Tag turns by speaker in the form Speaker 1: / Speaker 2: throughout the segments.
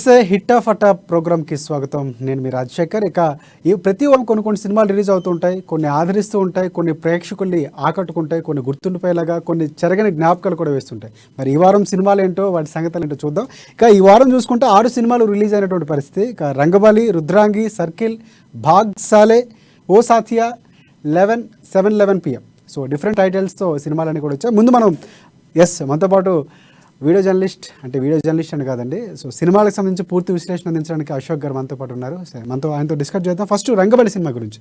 Speaker 1: నమస్తే. Hit of అటా ప్రోగ్రామ్కి స్వాగతం. నేను మీ రాజశేఖర్. ఇక ఈ ప్రతి వారం కొన్ని సినిమాలు రిలీజ్ అవుతూ ఉంటాయి, కొన్ని ఆదరిస్తూ ఉంటాయి, కొన్ని ప్రేక్షకుల్ని ఆకట్టుకుంటాయి, కొన్ని గుర్తుండిపోయేలాగా, కొన్ని చెరగని జ్ఞాపకాలు కూడా వేస్తుంటాయి. మరి ఈ వారం సినిమాలు ఏంటో, వాటి సంగతులు ఏంటో చూద్దాం. ఇక ఈ వారం చూసుకుంటే 6 సినిమాలు రిలీజ్ అయినటువంటి పరిస్థితి. ఇక రంగబలి, రుద్రాంగి, సర్కిల్, భాగ్సాలే, ఓ సాథియా, 7:11 PM. సో డిఫరెంట్ టైటిల్స్తో సినిమాలన్నీ కూడా వచ్చాయి. ముందు మనం మనతో పాటు వీడియో జర్నలిస్ట్ అని కాదండి, సో సినిమాలకు సంబంధించి పూర్తి విశ్లేషణ అందించడానికి అశోక్ గారు మనతో పాటు ఉన్నారు. సో ఆయనతో డిస్కస్ చేద్దాం. ఫస్ట్ రంగబలి సినిమా గురించి.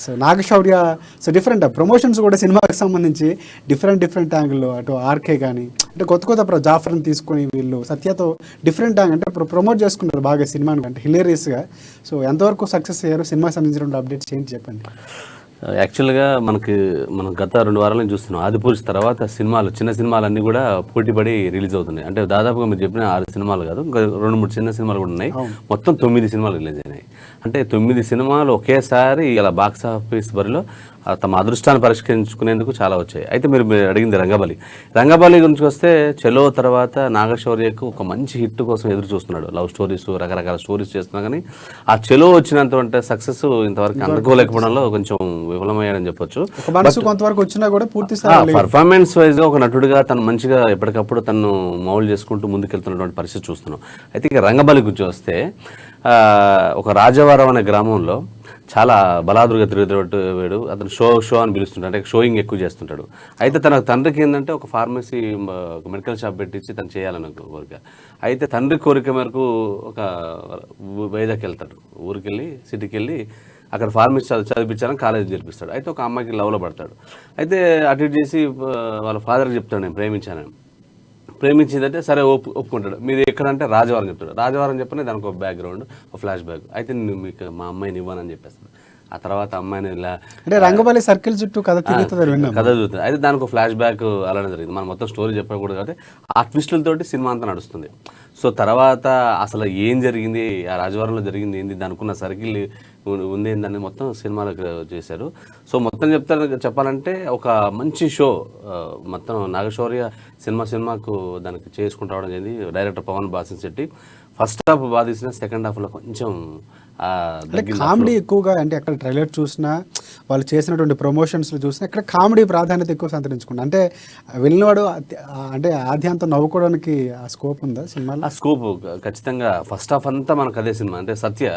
Speaker 1: So Nagashaurya, so different promotions కూడా సినిమాకి సంబంధించి డిఫరెంట్ యాంగిల్లో, అటు ఆర్కే కానీ అంటే కొత్త జాఫర్ని తీసుకొని వీళ్ళు సత్యతో డిఫరెంట్ యాంగిల్ అంటే ప్రమోట్ చేసుకున్నారు బాగా సినిమాని, అంటే హిలేరియస్గా. సో ఎంతవరకు సక్సెస్ అయ్యారు? సినిమాకి సంబంధించిన అప్డేట్స్ ఏంటి చెప్పండి.
Speaker 2: యాక్చువల్గా మనం గత 2 వారాల నుంచి చూస్తున్నాం. ఆదిపురుష్ తర్వాత చిన్న సినిమాలన్నీ కూడా పోటీపడి రిలీజ్ అవుతున్నాయి. అంటే దాదాపుగా మీరు చెప్పిన 6 సినిమాలు కాదు, ఇంకా 2-3 చిన్న సినిమాలు కూడా ఉన్నాయి. మొత్తం 9 సినిమాలు రిలీజ్ అయినాయి. అంటే 9 సినిమాలు ఒకేసారి ఇలా బాక్స్ ఆఫీస్ బరిలో తమ అదృష్టాన్ని పరిష్కరించుకునేందుకు చాలా వచ్చాయి. అయితే మీరు అడిగింది రంగబలి గురించి వస్తే, చెలో తర్వాత నాగశౌర్యకు ఒక మంచి హిట్ కోసం ఎదురు చూస్తున్నాడు. లవ్ స్టోరీస్, రకరకాల స్టోరీస్ చేస్తున్నా కానీ ఆ చెలో వచ్చినంత సక్సెస్ ఇంతవరకు అందుకోలేకపోవడంలో కొంచెం విఫలమయ్యాడని చెప్పొచ్చు.
Speaker 1: కొంతవరకు వచ్చినా కూడా పూర్తి
Speaker 2: పర్ఫార్మెన్స్ వైజ్ గా ఒక నటుడిగా తను మంచిగా ఎప్పటికప్పుడు తను మౌల్డ్ చేసుకుంటూ ముందుకెళ్తున్నటువంటి పరిస్థితి చూస్తున్నాం. అయితే ఇక రంగబలి గురించి వస్తే, ఒక రాజవరం అనే గ్రామంలో చాలా బలాదురుగా తిరుగుతాడు. అతను షో అని పిలుస్తుంటాడు, అంటే షోయింగ్ ఎక్కువ చేస్తుంటాడు. అయితే తన తండ్రికి ఏంటంటే ఒక ఫార్మసీ, ఒక మెడికల్ షాప్ పెట్టించి తను చేయాలని కోరిక. అయితే తండ్రి కోరిక మేరకు ఒక వైజాగ్ వెళ్తాడు. ఊరికెళ్ళి సిటీకి వెళ్ళి అక్కడ ఫార్మసీ చదివించాలని కాలేజీ చేర్పిస్తాడు. అయితే ఒక అమ్మాయికి లవ్లో పడతాడు. అయితే అటు ఇటు చేసి వాళ్ళ ఫాదర్కి చెప్తాడు, నేను ప్రేమించిందంటే సరే ఒప్పుకుంటాడు. మీరు ఎక్కడంటే రాజవారం చెప్తాడు. రాజవారం చెప్పనే దానికి ఒక బ్యాక్గ్రౌండ్, ఒక ఫ్లాష్ బ్యాక్. అయితే మీకు మా అమ్మాయిని ఇవ్వనని చెప్పేస్తాడు. ఆ తర్వాత అమ్మాయిని
Speaker 1: అంటే రంగబలి సర్కిల్ చుట్టూ కథ
Speaker 2: చూస్తుంది. అయితే దానికి ఒక ఫ్లాష్ బ్యాక్ అలానే జరిగింది. మనం మొత్తం స్టోరీ చెప్పకూడదు కాబట్టి ఆ ట్విస్టులతోటి సినిమా అంతా నడుస్తుంది. సో తర్వాత అసలు ఏం జరిగింది, ఆ రాజవారంలో జరిగింది ఏంది, దానికున్న సర్కిల్ ఉంది ఏందని మొత్తం సినిమాలకు చేశారు. సో మొత్తం చెప్పాలంటే ఒక మంచి షో. మొత్తం నాగశౌర్య సినిమాకు దానికి చేసుకుంటూ రావడం జరిగింది. Director Pawan Basin Shetty first half బాగా తీసిన, సెకండ్ హాఫ్లో కొంచెం
Speaker 1: కామెడీ ఎక్కువగా, అంటే అక్కడ ట్రైలర్ చూసినా, వాళ్ళు చేసినటువంటి ప్రమోషన్స్లో చూసినా ఇక్కడ కామెడీ ప్రాధాన్యత ఎక్కువ సంతరించుకున్నాడు. అంటే వెళ్ళినవాడు అంటే ఆద్యంతం నవ్వుకోవడానికి ఆ స్కోప్ ఉందా సినిమాలో?
Speaker 2: ఆ స్కోప్ ఖచ్చితంగా. ఫస్ట్ హాఫ్ అంతా మనకు అదే సినిమా. అంటే సత్య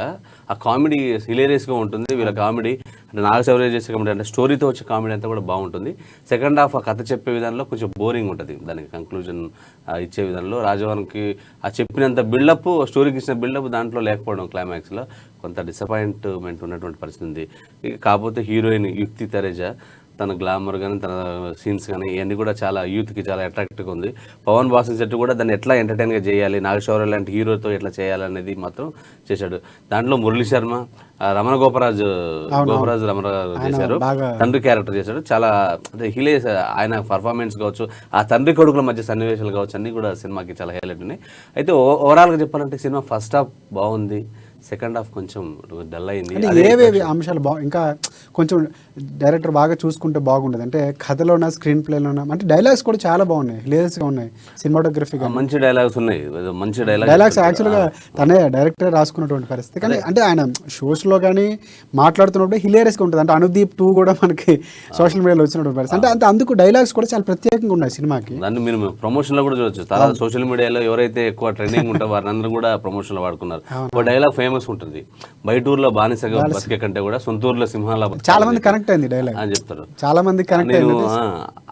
Speaker 2: ఆ కామెడీ హిలేరియస్గా ఉంటుంది. వీళ్ళ కామెడీ అంటే నాగశౌర్య చేసే కామెడీ, అంటే స్టోరీతో వచ్చే కామెడీ అంతా కూడా బాగుంటుంది. సెకండ్ హాఫ్ ఆ కథ చెప్పే విధానంలో కొంచెం బోరింగ్ ఉంటుంది. దానికి కంక్లూజన్ ఇచ్చే విధానంలో రాజవానికి ఆ చెప్పినంత బిల్డప్, స్టోరీకి ఇచ్చిన బిల్డప్ దాంట్లో లేకపోవడం, క్లైమాక్స్లో కొంత డిసప్పాయింట్మెంట్ ఉన్నటువంటి పరిస్థితి ఉంది. కాకపోతే హీరోయిన్ యుక్తి తరేజా తన గ్లామర్ కానీ, తన సీన్స్ కానీ ఇవన్నీ కూడా చాలా యూత్కి చాలా అట్రాక్టివ్గా ఉంది. పవన్ బాసిన్ శెట్టి కూడా దాన్ని ఎట్లా ఎంటర్టైన్గా చేయాలి, నాగశౌర్య లాంటి హీరోతో ఎట్లా చేయాలనేది మాత్రం చేశాడు. దాంట్లో మురళీ శర్మ, గోపరాజు చేశారు, తండ్రి క్యారెక్టర్ చేశాడు. చాలా అంటే హిలేస్ ఆయన పర్ఫార్మెన్స్ కావచ్చు, ఆ తండ్రి కొడుకుల మధ్య సన్నివేశాలు కావచ్చు, అన్నీ కూడా సినిమాకి చాలా హైలైట్ ఉన్నాయి. అయితే ఓవరాల్గా చెప్పాలంటే సినిమా ఫస్ట్ హాఫ్ బాగుంది, సెకండ్ హాఫ్ కొంచెం డల్ అయింది.
Speaker 1: ఏవేవి అంశాలు ఇంకా కొంచెం డైరెక్టర్ బాగా చూసుకుంటే బాగుండదు? అంటే కథలోనా, స్క్రీన్ ప్లేలోనా, అంటే డైలాగ్స్ కూడా చాలా బాగున్నాయి, హిలేరియస్గా ఉన్నాయి, సినిమాటోగ్రఫీగా
Speaker 2: మంచి డైలాగ్స్ ఉన్నాయి. మంచి
Speaker 1: డైలాగ్స్ యాక్చువల్గా తనే డైరెక్టర్ రాసుకున్నటువంటి పరిస్థితి. కానీ అంటే ఆయన షోస్లో కానీ మాట్లాడుతున్నప్పుడు హిలేరియస్గా ఉంటుంది. అంటే అనుదీప్ 2 కూడా మనకి సోషల్ మీడియాలో వచ్చినటువంటి పరిస్థితి. అంటే అందుకు డైలాగ్స్ కూడా చాలా ప్రత్యేకంగా ఉన్నాయి సినిమాకి.
Speaker 2: దాన్ని మీరు ప్రమోషన్లో కూడా చూడొచ్చు. తర్వాత సోషల్ మీడియాలో ఎవరైతే ఎక్కువ ట్రెండింగ్ ఉంటారో వారందరూ కూడా ప్రమోషన్లో వాడుకున్నారు. ఒక డైలాగ్ ఫేమస్ ఉంటుంది, బయట ఊర్లో బానిసగా బతికే కంటే కూడా సొంత ఊర్లో సింహాల.
Speaker 1: చాలా మంది కనెక్ట్ అయింది డైలాగ్ అని చెప్తారు. చాలా మంది కనెక్ట్ అయింది.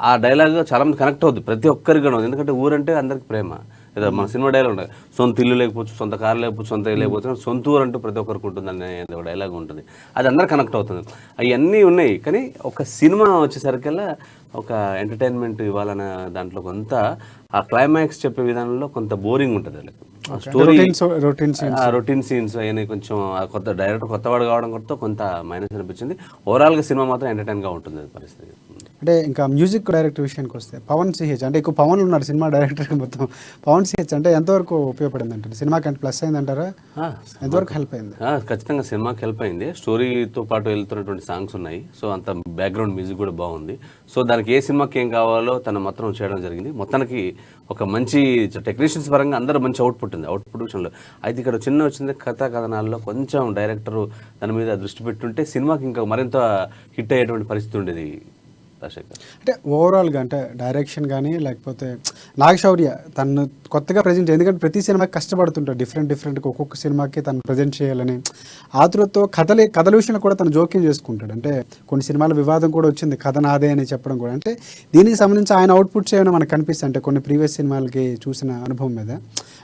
Speaker 2: ఆ డైలాగ్ చాలా మంది కనెక్ట్ అవుతుంది, ప్రతి ఒక్కరికి. ఎందుకంటే ఊరంటే అందరికి ప్రేమ. ఏదో మన సినిమా డైలాగ్ ఉంటుంది, సొంత ఇల్లు లేకపోవచ్చు, సొంత కారు లేకపోవచ్చు, సొంత ఇల్లు లేకపోతే సొంత ఊరు అంటూ ప్రతి ఒక్కరికి ఉంటుంది అనే ఒక డైలాగ్ ఉంటుంది. అది అందరు కనెక్ట్ అవుతుంది. అవన్నీ ఉన్నాయి. కానీ ఒక సినిమా వచ్చేసరికల్లా ఒక ఎంటర్టైన్మెంట్ ఇవ్వాలన్న దాంట్లో కొంత ఆ క్లైమాక్స్ చెప్పే విధానంలో కొంత బోరింగ్ ఉంటుంది. వాళ్ళకి స్టోరీ రొటీన్ సీన్స్ అవన్నీ కొంచెం కొత్త డైరెక్టర్ కొత్తవాడు కావడం కొంత మైనస్ అనిపించింది. ఓవరాల్గా సినిమా మాత్రం ఎంటర్టైన్గా ఉంటుంది పరిస్థితి.
Speaker 1: అంటే ఇంకా మ్యూజిక్ డైరెక్టర్ విషయానికి వస్తే పవన్ సిహెచ్ అంటే ఎక్కువ పవన్ ఉన్నారు సినిమా డైరెక్టర్ మొత్తం. పవన్ సిహెచ్ అంటే ఎంతవరకు ఉపయోగపడింది అంటారు సినిమాకి? అంటే ప్లస్ అయింది అంటారా? ఎంతవరకు హెల్ప్ అయింది?
Speaker 2: ఖచ్చితంగా సినిమాకి హెల్ప్ అయింది. స్టోరీతో పాటు వెళ్తున్నటువంటి సాంగ్స్ ఉన్నాయి. సో అంత బ్యాక్గ్రౌండ్ మ్యూజిక్ కూడా బాగుంది. సో దానికి ఏ సినిమాకి ఏం కావాలో తను మాత్రం చేయడం జరిగింది. మొత్తానికి ఒక మంచి టెక్నీషియన్స్ పరంగా అందరూ మంచి అవుట్పుట్ ఉంది, అవుట్పుట్ విషయంలో. అయితే ఇక్కడ చిన్న వచ్చింది కథా కథనాల్లో కొంచెం డైరెక్టర్ దాని మీద దృష్టి పెట్టుంటే సినిమాకి ఇంకా మరింత హిట్ అయ్యేటువంటి పరిస్థితి ఉండేది రాజశేఖర్.
Speaker 1: అంటే ఓవరాల్గా అంటే డైరెక్షన్ కానీ లేకపోతే నాగశౌర్య తను కొత్తగా ప్రజెంట్, ఎందుకంటే ప్రతి సినిమాకి కష్టపడుతుంటాడు డిఫరెంట్గా ఒక్కొక్క సినిమాకి తను ప్రజెంట్ చేయాలని ఆతురతో కథల విషయంలో కూడా తను జోక్యం చేసుకుంటాడు. అంటే కొన్ని సినిమాల వివాదం కూడా వచ్చింది కథ నాదే అని చెప్పడం కూడా. అంటే దీనికి సంబంధించి ఆయన అవుట్పుట్స్ ఏమైనా మనకు కనిపిస్తాయి అంటే కొన్ని ప్రీవియస్ సినిమాలకి చూసిన అనుభవం మీద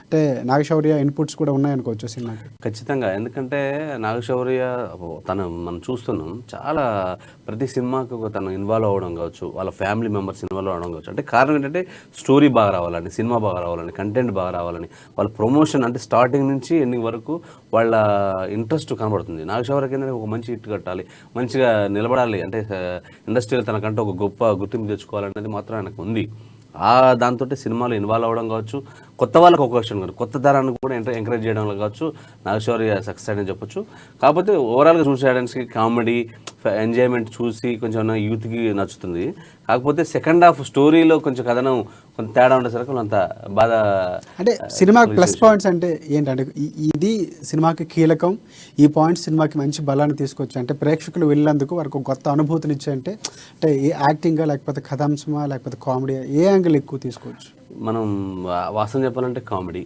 Speaker 1: అంటే నాగశౌర్య ఇన్పుట్స్ కూడా ఉన్నాయనుకోవచ్చు సినిమాకి?
Speaker 2: ఖచ్చితంగా. ఎందుకంటే నాగశౌర్య మనం చూస్తున్నాం చాలా ప్రతి సినిమాకు తను ఇన్వాల్వ్ అవ్వడం కావచ్చు, వాళ్ళ ఫ్యామిలీ మెంబర్స్ ఇన్వాల్వ్ అవ్వడం కావచ్చు. అంటే కారణం ఏంటంటే స్టోరీ బాగా రావాలని, సినిమా బాగా రావాలని, కంటెంట్ బాగా రావాలని, వాళ్ళ ప్రమోషన్ అంటే స్టార్టింగ్ నుంచి ఎండింగ్ వరకు వాళ్ళ ఇంట్రెస్ట్ కనబడుతుంది. నాగశౌర్యకి ఏంటంటే ఒక మంచి హిట్ కట్టాలి, మంచిగా నిలబడాలి, అంటే ఇండస్ట్రీలో తనకంటే ఒక గొప్ప గుర్తింపు తెచ్చుకోవాలనేది మాత్రం ఆయనకు ఉంది. దాంతో సినిమాలో ఇన్వాల్వ్ అవ్వడం కావచ్చు, కొత్త వాళ్ళకి ఒక క్వశ్చన్ కాదు, కొత్త తరాన్ని కూడా ఎంకరేజ్ చేయడంలో కావచ్చు నాగశౌర్య సక్సెస్ అని చెప్పొచ్చు. కాకపోతే ఓవరాల్గా చూసేయడానికి కామెడీ ఎంజాయ్మెంట్ చూసి కొంచెం యూత్కి నచ్చుతుంది. కాకపోతే సెకండ్ హాఫ్ స్టోరీలో కొంచెం కథనం కొంత తేడా ఉండేసరికి అంత బాధ.
Speaker 1: అంటే సినిమాకి ప్లస్ పాయింట్స్ అంటే ఏంటంటే ఇది సినిమాకి కీలకం, ఈ పాయింట్స్ సినిమాకి మంచి బలాన్ని తీసుకొచ్చు అంటే ప్రేక్షకులు వెళ్ళేందుకు వారికి ఒక కొత్త అనుభూతిని ఇచ్చాయంటే అంటే ఏ యాక్టింగా లేకపోతే కథాంశమా లేకపోతే కామెడీ ఏ యాంగిల్ ఎక్కువ తీసుకోవచ్చు?
Speaker 2: మనం వాస్తవం చెప్పాలంటే comedy,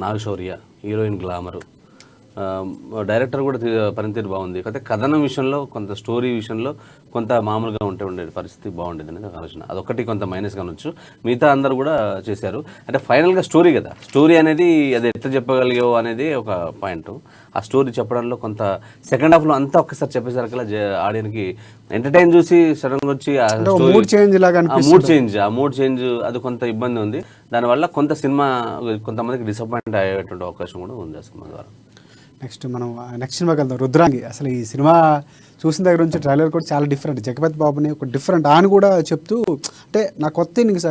Speaker 2: Nagashaurya heroine glamour, director కూడా పనితీరు బాగుంది. కాకపోతే కథనం విషయంలో కొంత స్టోరీ విషయంలో కొంత మామూలుగా ఉండే పరిస్థితి బాగుండేది అనేది ఆలోచన. అదొకటి కొంత మైనస్ కానొచ్చు. మిగతా అందరూ కూడా చేశారు. అంటే ఫైనల్గా స్టోరీ కదా, స్టోరీ అనేది అది ఎట్లా చెప్పగలిగావు అనేది ఒక పాయింట్. ఆ స్టోరీ చెప్పడంలో కొంత సెకండ్ హాఫ్లో అంతా ఒక్కసారి చెప్పేసరికల్లా ఆడియన్కి ఎంటర్టైన్ చూసి సడన్గా వచ్చి
Speaker 1: మూడ్
Speaker 2: చేంజ్ అది కొంత ఇబ్బంది ఉంది. దానివల్ల కొంత సినిమా కొంతమందికి డిసప్పాయింట్ అయ్యేటువంటి అవకాశం కూడా ఉంది ఆ సినిమా ద్వారా.
Speaker 1: నెక్స్ట్ సినిమాకి వెళ్దాం, రుద్రాంగి. అసలు ఈ సినిమా చూసిన దగ్గర నుంచి ట్రైలర్ కూడా చాలా డిఫరెంట్. జగపతి బాబుని ఒక డిఫరెంట్ ఆయన కూడా చెప్తూ అంటే నా కొత్త ఇన్నింగ్స్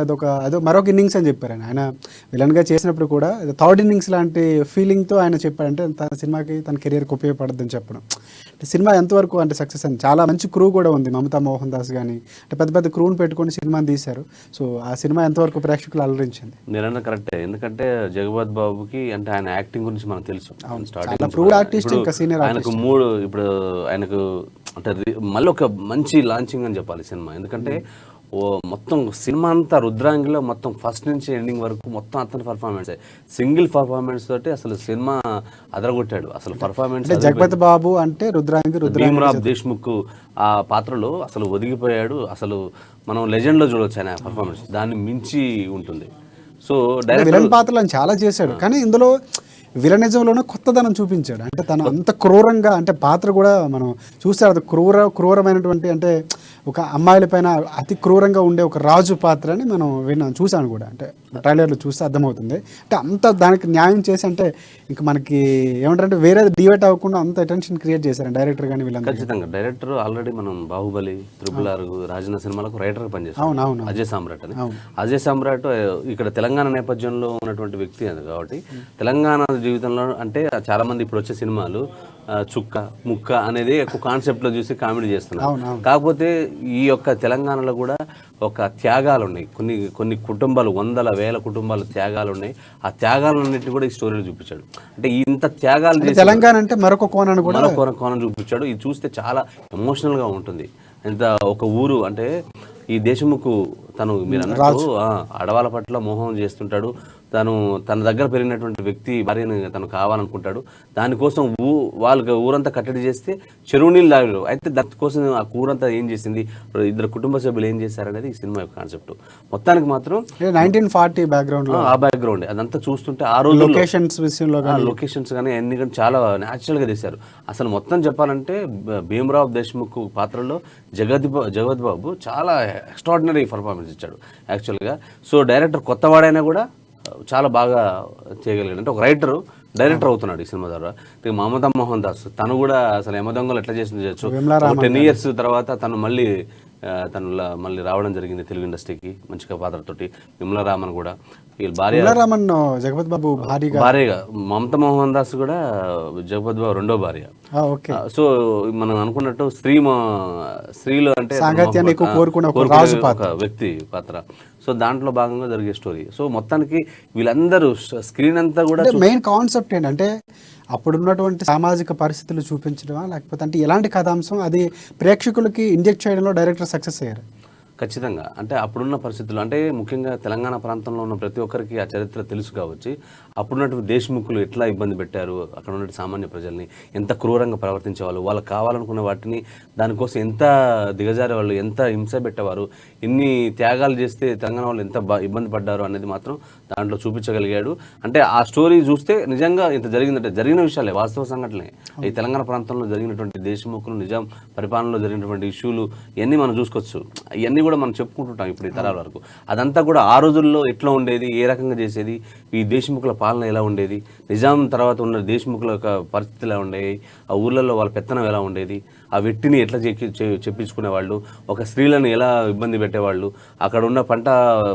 Speaker 1: అదో మరొక ఇన్నింగ్స్ అని చెప్పారు. ఆయన విలన్గా చేసినప్పుడు కూడా థర్డ్ ఇన్నింగ్స్ లాంటి ఫీలింగ్తో ఆయన చెప్పారంటే తన సినిమాకి తన కెరియర్కి ఉపయోగపడద్దని చెప్పడం. అంటే సినిమా ఎంతవరకు అంటే సక్సెస్ అని చాలా మంచి క్రూ కూడా ఉంది, మమతా మోహన్ దాస్ కానీ అంటే పెద్ద పెద్ద క్రూని పెట్టుకొని సినిమాని తీశారు. సో ఆ సినిమా ఎంతవరకు ప్రేక్షకులు అలరించింది?
Speaker 2: నేనన్నా కరెక్టే. ఎందుకంటే జగపతి బాబుకి అంటే ఆయన యాక్టింగ్ గురించి మనకు తెలుసు.
Speaker 1: స్టార్టింగ్ ఆర్టిస్ట్ ఇంకా సీనియర్
Speaker 2: ఆయనకు ఇప్పుడు ఆయనకు అంటే మళ్ళీ ఒక మంచి లాంచింగ్ అని చెప్పాలి సినిమా. ఎందుకంటే మొత్తం సినిమా అంతా రుద్రాంగిలో మొత్తం ఫస్ట్ నుంచి ఎండింగ్ వరకు మొత్తం అతని పర్ఫార్మెన్స్, సింగిల్ పర్ఫార్మెన్స్ తోటి అసలు సినిమా అదరగొట్టాడు. అసలు పర్ఫార్మెన్స్
Speaker 1: జగపతి బాబు అంటే
Speaker 2: భీమ్రావ్ దేశ్ముఖ్ ఆ పాత్రలో అసలు ఒదిగిపోయాడు. అసలు మనం లెజెండ్లో చూడవచ్చు ఆయన పర్ఫార్మెన్స్, దాన్ని మించి ఉంటుంది. సో
Speaker 1: విలన్ పాత్రలను చాలా చేశాడు, కానీ ఇందులో విలనిజంలోనే కొత్తదనం చూపించాడు. అంటే తను అంత క్రూరంగా అంటే పాత్ర కూడా మనం చూస్తే అది క్రూరమైనటువంటి అంటే ఒక అమ్మాయిల పైన అతి క్రూరంగా ఉండే ఒక రాజు పాత్ర అని మనం చూసాను కూడా. అంటే ట్రైలర్లో చూస్తే అర్థమవుతుంది. అంటే అంత దానికి న్యాయం చేసి అంటే ఇంకా మనకి ఏమంటారంటే వేరే డివైట్ అవ్వకుండా అంత అటెన్షన్ క్రియేట్ చేశారు డైరెక్టర్ కానీ వీళ్ళంతా.
Speaker 2: ఖచ్చితంగా డైరెక్టర్ ఆల్రెడీ మనం బాహుబలి, త్రిబుల్ ఆర్, రాజన సినిమాలకు రైటర్ పనిచేస్తాం.
Speaker 1: అవును
Speaker 2: అజయ్ సామ్రాట్ అని. అజయ్ సామ్రాట్ ఇక్కడ తెలంగాణ నేపథ్యంలో ఉన్నటువంటి వ్యక్తి అది కాబట్టి తెలంగాణ జీవితంలో అంటే చాలా మంది ఇప్పుడు వచ్చే సినిమాలు చుక్క ముక్క అనేది ఒక కాన్సెప్ట్లో చూసి కామెడీ చేస్తున్నారు. కాకపోతే ఈ యొక్క తెలంగాణలో కూడా ఒక త్యాగాలు ఉన్నాయి, కొన్ని కుటుంబాలు, వందల వేల కుటుంబాల త్యాగాలు ఉన్నాయి. ఆ త్యాగాలన్నింటినీ కూడా ఈ స్టోరీలో చూపించాడు. అంటే ఇంత త్యాగాలు
Speaker 1: తెలంగాణ అంటే మరొక
Speaker 2: కోణం చూపించాడు. ఇది చూస్తే చాలా ఎమోషనల్గా ఉంటుంది. ఇంత ఒక ఊరు అంటే ఈ దేశముకు తను మీరు అన్నట్టు ఆడవాళ్ళ పట్ల మోహం చేస్తుంటాడు. తన దగ్గర పెరిగినటువంటి వ్యక్తి భార్యను తను కావాలనుకుంటాడు. దానికోసం వాళ్ళకి ఊరంతా కట్టడి చేస్తే చెరువు నీళ్ళు తాగారు. అయితే దానికోసం ఆ ఊరంతా ఏం చేసింది, ఇద్దరు కుటుంబ సభ్యులు ఏం చేశారనేది ఈ సినిమా యొక్క కాన్సెప్ట్. మొత్తానికి మాత్రం
Speaker 1: 1940 బ్యాక్గ్రౌండ్
Speaker 2: ఆ బ్యాక్గ్రౌండ్ అదంతా చూస్తుంటే ఆ రోజు లొకేషన్స్ కానీ అన్ని కానీ చాలా న్యాచురల్గా తీశారు. అసలు మొత్తం చెప్పాలంటే భీమ్రావ్ దేశ్ముఖ్ పాత్రలో జగత్ బాబు చాలా ఎక్స్ట్రాడినరీ పర్ఫార్మెన్స్ ఇచ్చాడు యాక్చువల్గా. సో డైరెక్టర్ కొత్తవాడైనా కూడా చాలా బాగా చేయగలిగాడు. అంటే ఒక డైరెక్టర్ అవుతున్నాడు ఈ సినిమా ద్వారా. మమతా మోహన్ దాస్ తను కూడా అసలు యమదొంగలు ఎట్లా చేసింది చేయొచ్చు. 10 years తర్వాత తను మళ్ళీ తను మళ్ళీ రావడం జరిగింది తెలుగు ఇండస్ట్రీకి మంచిగా పాత్రతోటి. విమలా రామన్ కూడా వీళ్ళ భార్య
Speaker 1: విమలారామన్ జగపతి బాబు
Speaker 2: భార్యగా, మమతా మోహన్ దాస్ కూడా జగపతి బాబు రెండో భార్య.
Speaker 1: ఓకే.
Speaker 2: సో మనం అనుకున్నట్టు స్త్రీలో అంటే
Speaker 1: సాంగత్యాన్ని ఎక్కువ కోరుకునే ఒక
Speaker 2: ఒక వ్యక్తి పాత్ర. సో దాంట్లో భాగంగా జరిగే స్టోరీ. సో మొత్తానికి వీళ్ళందరూ స్క్రీన్ అంతా కూడా
Speaker 1: మెయిన్ కాన్సెప్ట్ ఏంటంటే అప్పుడున్నటువంటి సామాజిక పరిస్థితులు చూపించడమా, లేకపోతే అంటే ఎలాంటి కథాంశం అది ప్రేక్షకులకి ఇంజెక్ట్ చేయడంలో డైరెక్టర్ సక్సెస్ అయ్యారు?
Speaker 2: ఖచ్చితంగా. అంటే అప్పుడున్న పరిస్థితులు అంటే ముఖ్యంగా తెలంగాణ ప్రాంతంలో ఉన్న ప్రతి ఒక్కరికి ఆ చరిత్ర తెలుసు కావచ్చు. అప్పుడున్నటువంటి దేశముఖులు ఎట్లా ఇబ్బంది పెట్టారు, అక్కడ ఉన్న సామాన్య ప్రజల్ని ఎంత క్రూరంగా ప్రవర్తించేవాళ్ళు, వాళ్ళకి కావాలనుకున్న వాటిని దానికోసం ఎంత దిగజారే వాళ్ళు, ఎంత హింస పెట్టేవారు, ఎన్ని త్యాగాలు చేస్తే తెలంగాణ వాళ్ళు ఎంత ఇబ్బంది పడ్డారు అనేది మాత్రం దాంట్లో చూపించగలిగాడు. అంటే ఆ స్టోరీ చూస్తే నిజంగా ఇంత జరిగిందంటే జరిగిన విషయాలే, వాస్తవ సంఘటనలే. ఈ తెలంగాణ ప్రాంతంలో జరిగినటువంటి దేశముఖులు, నిజాం పరిపాలనలో జరిగినటువంటి ఇష్యూలు ఇవన్నీ మనం చూసుకోవచ్చు. ఇవన్నీ కూడా మనం చెప్పుకుంటుంటాం ఇప్పుడు ఈ తరాల వరకు. అదంతా కూడా ఆ రోజుల్లో ఎట్లా ఉండేది, ఏ రకంగా చేసేది, ఈ దేశముఖుల పాలన ఎలా ఉండేది, నిజాం తర్వాత ఉన్న దేశముఖుల యొక్క పరిస్థితులు ఎలా ఉండేవి, ఆ ఊర్లలో వాళ్ళ పెత్తనం ఎలా ఉండేది, ఆ వెట్టిని ఎట్లా చెప్పించుకునేవాళ్ళు, ఒక స్త్రీలను ఎలా ఇబ్బంది పెట్టేవాళ్ళు, అక్కడ ఉన్న పంట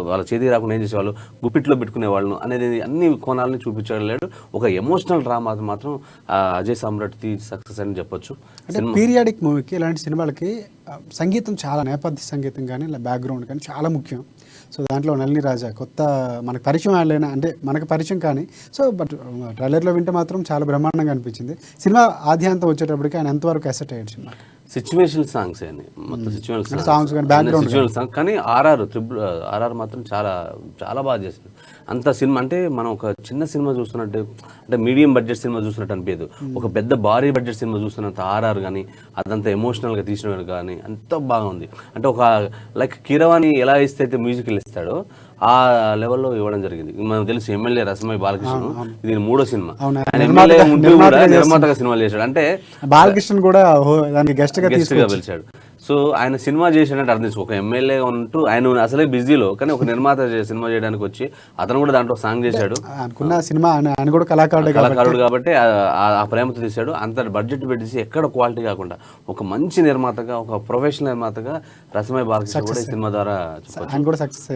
Speaker 2: వాళ్ళ చేతికి రాకుండా ఏం చేసేవాళ్ళు, గుప్పిట్లో పెట్టుకునేవాళ్ళు అనేది అన్ని కోణాలని చూపించగలిగాడు. ఒక ఎమోషనల్ డ్రామా మాత్రం అజయ్ సామ్రాట్ది సక్సెస్ అని చెప్పొచ్చు.
Speaker 1: అంటే పీరియాడిక్ మూవీకి ఇలాంటి సినిమాలకి సంగీతం చాలా, నేపథ్య సంగీతం కానీ ఇలా బ్యాక్గ్రౌండ్ కానీ చాలా ముఖ్యం. సో దాంట్లో నళిని రాజా కొత్త మనకు పరిచయం ఆడలేనా అంటే మనకు పరిచయం కానీ, సో బట్ ట్రైలర్లో వింటే మాత్రం చాలా బ్రహ్మాండంగా అనిపించింది. సినిమా ఆద్యాంతం వచ్చేటప్పటికి ఆయన ఎంతవరకు అసెట్ అయ్యాడు సినిమా?
Speaker 2: సిచ్యువేషన్ సాంగ్స్ అని మొత్తం సిచ్యువేషన్
Speaker 1: సాంగ్స్ కానీ బ్యాక్గ్రౌండ్
Speaker 2: సాంగ్ కానీ ఆర్ఆర్ మాత్రం చాలా చాలా బాగా చేసింది. అంత సినిమా అంటే మనం ఒక చిన్న సినిమా చూస్తున్నట్టు, అంటే మీడియం బడ్జెట్ సినిమా చూస్తున్నట్టు అనిపించదు, ఒక పెద్ద భారీ బడ్జెట్ సినిమా చూస్తున్నంత ఆర్ఆర్ కానీ అదంతా ఎమోషనల్గా తీసిన కానీ అంత బాగుంది. అంటే ఒక లైక్ కీరవాణి ఎలా ఇస్తే అయితే మ్యూజికల్ ఇస్తాడో ఆ లెవెల్లో ఇవ్వడం జరిగింది. మనకు తెలుసు ఎమ్మెల్యే రసమయ్య బాలకృష్ణ, ఇది 3వ సినిమా. ఆయన ఎమ్మెల్యే ఉంటూ కూడా నిర్మాతగా సినిమాలు చేశాడు. అంటే
Speaker 1: బాలకృష్ణ కూడా గెస్ట్ గా
Speaker 2: పిలిచాడు. సో ఆయన సినిమా చేసినట్టు అర్థం చేసుకో, ఒక ఎమ్మెల్యే ఉంటూ ఆయన అసలే బిజీలో కానీ ఒక నిర్మాత సినిమా చేయడానికి వచ్చి అతను కూడా దాంట్లో సాంగ్ చేశాడు.
Speaker 1: అనుకున్న సినిమా ఆయన కూడా కళాకారుడు
Speaker 2: కాబట్టి ఆ ప్రేమతో తీశాడు. అంత బడ్జెట్ పెట్టేసి ఎక్కడ క్వాలిటీ కాకుండా ఒక మంచి నిర్మాతగా, ఒక ప్రొఫెషనల్ నిర్మాతగా రసమయ్య బాలకృష్ణ కూడా ఈ సినిమా ద్వారా
Speaker 1: సక్సెస్.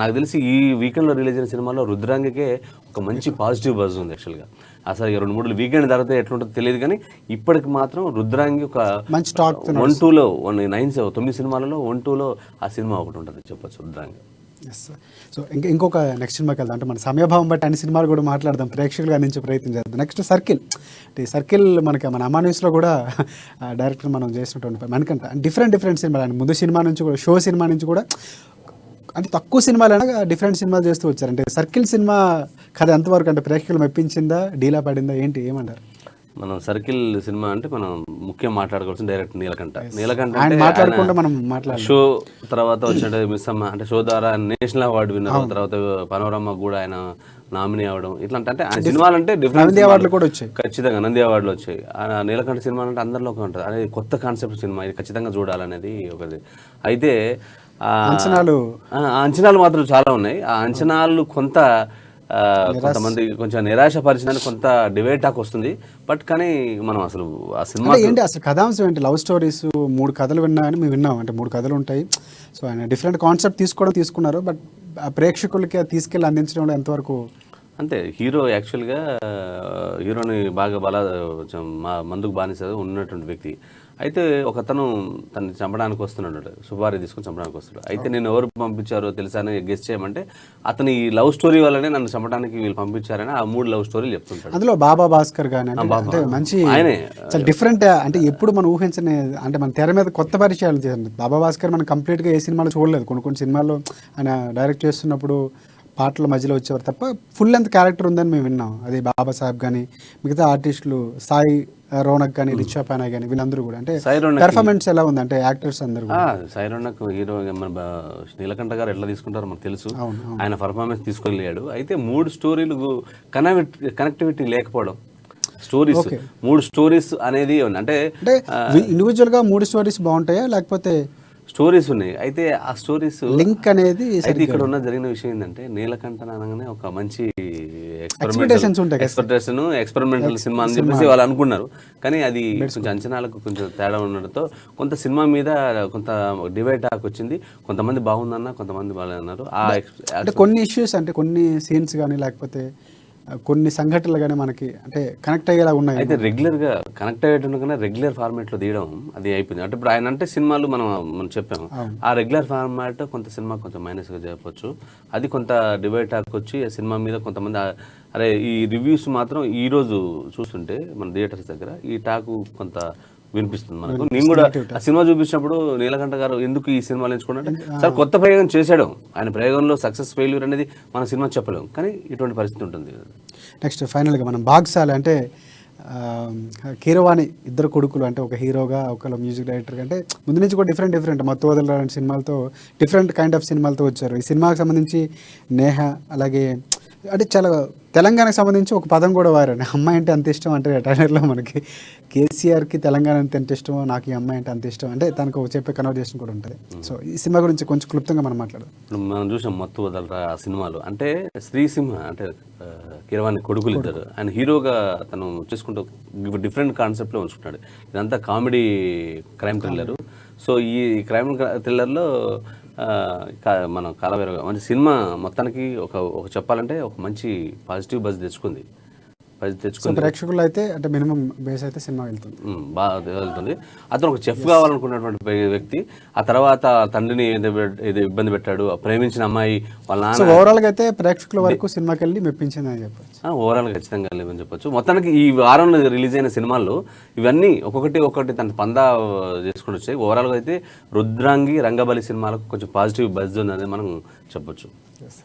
Speaker 2: నాకు తెలిసి ఈ వీకెండ్ లో రిలీజ్ అయిన సినిమాలో రుద్రాంగికే ఒక మంచి పాజిటివ్ బజ్ ఉంది. యాక్చువల్గా అసలు 2-3 వీకెండ్ తర్వాత ఎట్లుంటుందో తెలియదు కానీ ఇప్పటికి మాత్రం రుద్రాంగి ఒక
Speaker 1: మంచి టాక్
Speaker 2: 1-2లో 9 సినిమాలలో 1-2లో ఆ సినిమా ఒకటి ఉంటుంది చెప్పొచ్చు రుద్రాంగి.
Speaker 1: సో ఇంకొక నెక్స్ట్ సినిమాకి వెళ్దాం. అంటే మన సమయభావం బట్టి అన్ని సినిమాలు కూడా మాట్లాడదాం, ప్రేక్షకులు అందించే ప్రయత్నం చేద్దాం. Next circle. అంటే సర్కిల్ మనకి మన అమాన్యూస్లో కూడా డైరెక్టర్ మనం చేసినటువంటి మనకంటే డిఫరెంట్ సినిమాలు, అండ్ ముందు సినిమా నుంచి కూడా, షో సినిమా నుంచి కూడా అంటే తక్కువ సినిమాలైనా డిఫరెంట్ సినిమాలు చేస్తూ వచ్చారు. అంటే సర్కిల్ సినిమా కథ ఎంతవరకు అంటే ప్రేక్షకులు మెప్పించిందా, డీలా పడిందా, ఏంటి ఏమంటారు?
Speaker 2: మనం సర్కిల్ సినిమా అంటే మనం ముఖ్యం మాట్లాడుకోవాల్సిన డైరెక్టర్ నీలకంఠ
Speaker 1: మాట్లాడుకుంటే మనం
Speaker 2: షో తర్వాత వచ్చిన మిస్ అమ్మ అంటే షో ద్వారా నేషనల్ అవార్డు విన్నర్, తర్వాత పనోరమ్మ కూడా ఆయన నామినీ అవ్వడం, ఇట్లాంటి అంటే ఆయన సినిమాలు అంటే డిఫరెంట్
Speaker 1: అవార్డులు కూడా వచ్చాయి.
Speaker 2: ఖచ్చితంగా నంది అవార్డులు వచ్చాయి. నీలకంఠ సినిమా అంటే అందరిలో ఒక ఉంటుంది, అనేది కొత్త కాన్సెప్ట్ సినిమా, ఇది ఖచ్చితంగా చూడాలనేది ఒకటి. అయితే అంచనాలు మాత్రం చాలా ఉన్నాయి. ఆ అంచనాలు కొంతమంది కొంచెం నిరాశపరిచిందని కొంత డిబేట్ టాక్ వస్తుంది. బట్ కానీ మనం అసలు ఆ సినిమా
Speaker 1: ఏంటి అసలు కథాంశం ఏంటి? లవ్ స్టోరీస్ 3 కథలు విన్నాయని మేము విన్నాం. అంటే 3 కథలు ఉంటాయి. సో ఆయన డిఫరెంట్ కాన్సెప్ట్ తీసుకున్నారు. బట్ ప్రేక్షకులకి తీసుకెళ్ళి అందించడం ఎంతవరకు?
Speaker 2: అంతే, హీరో యాక్చువల్గా హీరోని బాగా మందుకు బానిస ఉన్నటువంటి వ్యక్తి. అయితే ఒకతను తను చంపడానికి వస్తున్నాడు, సుపారీ తీసుకొని చంపడానికి వస్తాడు. అయితే నేను ఎవరు పంపించారో తెలుసా అని గెస్ట్ చేయమంటే అతని ఈ లవ్ స్టోరీ వల్లనే నన్ను చంపడానికి వీళ్ళు పంపించారని ఆ 3 లవ్ స్టోరీలు చెప్తుంటాడు.
Speaker 1: అందులో బాబా భాస్కర్ గానీ అంటే మంచి
Speaker 2: ఆయనే
Speaker 1: చాలా డిఫరెంట్, అంటే ఎప్పుడు మనం ఊహించని, అంటే మన తెర మీద కొత్త పరిచయాలు చేయండి. బాబా భాస్కర్ మనం కంప్లీట్గా ఏ సినిమాలో చూడలేదు. కొన్ని సినిమాల్లో ఆయన డైరెక్ట్ చేస్తున్నప్పుడు పాటల మధ్యలో వచ్చేవారు తప్ప ఫుల్ లెంత్ క్యారెక్టర్ ఉందని మేము విన్నాం. అది బాబా సాహెబ్ కానీ మిగతా ఆర్టిస్టులు సాయి రోనక్ కానీ రిచా పానా కానీ వీళ్ళందరూ కూడా అంటే పెర్ఫార్మెన్స్ ఎలా ఉంది అంటే యాక్టర్స్ అందరూ?
Speaker 2: సాయి రోనక్ హీరో మన నీలకంఠ గారు ఎట్లా తీసుకుంటారో మనకు తెలుసు, ఆయన పర్ఫార్మెన్స్ తీసుకెళ్ళాడు. అయితే 3 స్టోరీలు కనెక్టివిటీ లేకపోవడం, స్టోరీస్ 3 స్టోరీస్ అనేది అంటే
Speaker 1: ఇండివిజువల్గా 3 స్టోరీస్ బాగుంటాయా లేకపోతే
Speaker 2: స్టోరీస్ ఉన్నాయి? అయితే ఆ స్టోరీస్
Speaker 1: లింక్ అనేది
Speaker 2: అయితే ఇక్కడ ఉన్న జరిగిన విషయం ఏంటంటే నీలకంఠ అనగానే ఒక మంచి
Speaker 1: Expectations ఉంటాయి కదా.
Speaker 2: ఎక్స్పెరిమెంటల్ సినిమా అని చెప్పేసి వాళ్ళు అనుకున్నారు, కానీ అది కొంచెం అంచనాలకు కొంచెం తేడా ఉండడంతో కొంత సినిమా మీద కొంత డివైడ్ టాక్ వచ్చింది. కొంతమంది బాగుందన్న, కొంతమంది బాగాలేదన్నారు.
Speaker 1: అంటే కొన్ని ఇష్యూస్ అంటే కొన్ని సీన్స్ కానీ లేకపోతే కొన్ని సంఘటనలు కానీ మనకి అంటే కనెక్ట్ అయ్యేలా ఉన్నాయి.
Speaker 2: అయితే రెగ్యులర్గా కనెక్ట్ అయ్యేటప్పుడు కన్నా రెగ్యులర్ ఫార్మాట్లో తీయడం అది అయిపోయింది. అంటే ఇప్పుడు ఆయన అంటే సినిమాలు మనం చెప్పాము, ఆ రెగ్యులర్ ఫార్మాట్ కొంత సినిమా కొంచెం మైనస్గా చెప్పొచ్చు. అది కొంత డివైడ్ టాక్ వచ్చి ఆ సినిమా మీద కొంతమంది అరే ఈ రివ్యూస్ మాత్రం ఈరోజు చూస్తుంటే మన థియేటర్స్ దగ్గర ఈ టాకు కొంత వినిపిస్తుంది మనకు. నేను కూడా ఆ సినిమా చూపించినప్పుడు నీలకంఠ గారు ఎందుకు ఈ సినిమాలు ఎంచుకున్నారంటే సార్ కొత్త ప్రయోగం చేశాడు, ఆయన ప్రయోగంలో సక్సెస్ ఫెయిల్యూర్ అనేది మన సినిమా చెప్పలేము, కానీ ఇటువంటి పరిస్థితి ఉంటుంది. నెక్స్ట్
Speaker 1: ఫైనల్గా మనం బాగ్సాలి అంటే కీరవాణి ఇద్దరు కొడుకులు అంటే ఒక హీరోగా ఒకళ్ళు మ్యూజిక్ డైరెక్టర్ అంటే ముందు నుంచి కూడా డిఫరెంట్ మత్తు వదలరాని సినిమాలతో డిఫరెంట్ కైండ్ ఆఫ్ సినిమాలతో వచ్చారు. ఈ సినిమాకి సంబంధించి నేహ అలాగే అంటే చాలా తెలంగాణకు సంబంధించి ఒక పదం కూడా వారండి, అమ్మాయి అంటే అంత ఇష్టం అంటే ట్రైలర్లో మనకి కేసీఆర్కి తెలంగాణ అంటే ఎంత ఇష్టమో నాకు ఈ అమ్మాయి అంటే అంత ఇష్టం అంటే తనకు చెప్పే కన్వర్జేషన్ కూడా ఉంటుంది. సో ఈ సినిమా గురించి కొంచెం క్లుప్తంగా మనం మాట్లాడదాం.
Speaker 2: ఇప్పుడు మనం చూసాం మత్తు వదలరా ఆ సినిమాలో, అంటే శ్రీసింహ అంటే కీరవాణి కొడుకులు ఇద్దరు, ఆయన హీరోగా తను చేసుకుంటూ డిఫరెంట్ కాన్సెప్ట్లో ఉంచుకుంటాడు. ఇదంతా కామెడీ క్రైమ్ థ్రిల్లరు. సో ఈ క్రైమ్ థ్రిల్లర్లో మన కాలవేరగా మంచి సినిమా మొత్తానికి ఒక చెప్పాలంటే ఒక మంచి పాజిటివ్ బజ్ తెచ్చుకుంది.
Speaker 1: ప్రేక్షకులు అయితే అంటే మినిమం బేస్ అయితే సినిమా వెళ్తుంది,
Speaker 2: బాగా వెళ్తుంది. అతను ఒక చెఫ్ కావాలనుకున్నటువంటి వ్యక్తి, ఆ తర్వాత తండ్రిని ఏదో ఇబ్బంది పెట్టాడు, ప్రేమించిన అమ్మాయి వాళ్ళ నాన్న.
Speaker 1: ఓవరాల్ గా అయితే ప్రేక్షకుల వరకు సినిమాకి వెళ్ళి మెప్పించింది అని చెప్పచ్చు.
Speaker 2: ఓవరాల్ ఖచ్చితంగా వెళ్ళని చెప్పొచ్చు. మొత్తానికి ఈ వారంలో రిలీజ్ అయిన సినిమాల్లో ఇవన్నీ ఒక్కొక్కటి తన పందా చేసుకుని వచ్చాయి. ఓవరాల్ గా అయితే రుద్రాంగి, రంగబలి సినిమాలకు కొంచెం పాజిటివ్ బజ్ ఉందని మనం చెప్పొచ్చు.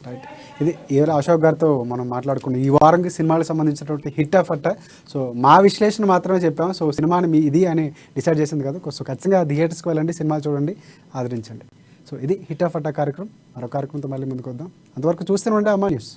Speaker 1: రైట్, ఇది ఏవరా అశోక్ గారితో మనం మాట్లాడుకున్న ఈ వారంకి సినిమాలకు సంబంధించినటువంటి హిట్ ఆఫ్ అట్ట. సో మా విశ్లేషణ మాత్రమే చెప్పాము. సో సినిమాని మీ ఇది అని డిసైడ్ చేసింది కదా. సో ఖచ్చితంగా థియేటర్స్కి వెళ్ళండి, సినిమాలు చూడండి, ఆదరించండి. సో ఇది హిట్ ఆఫ్ అట్ట కార్యక్రమం. మరో కార్యక్రమంతో మళ్ళీ ముందుకు వద్దాం. అంతవరకు చూస్తూనే ఉండే అమ్మా న్యూస్.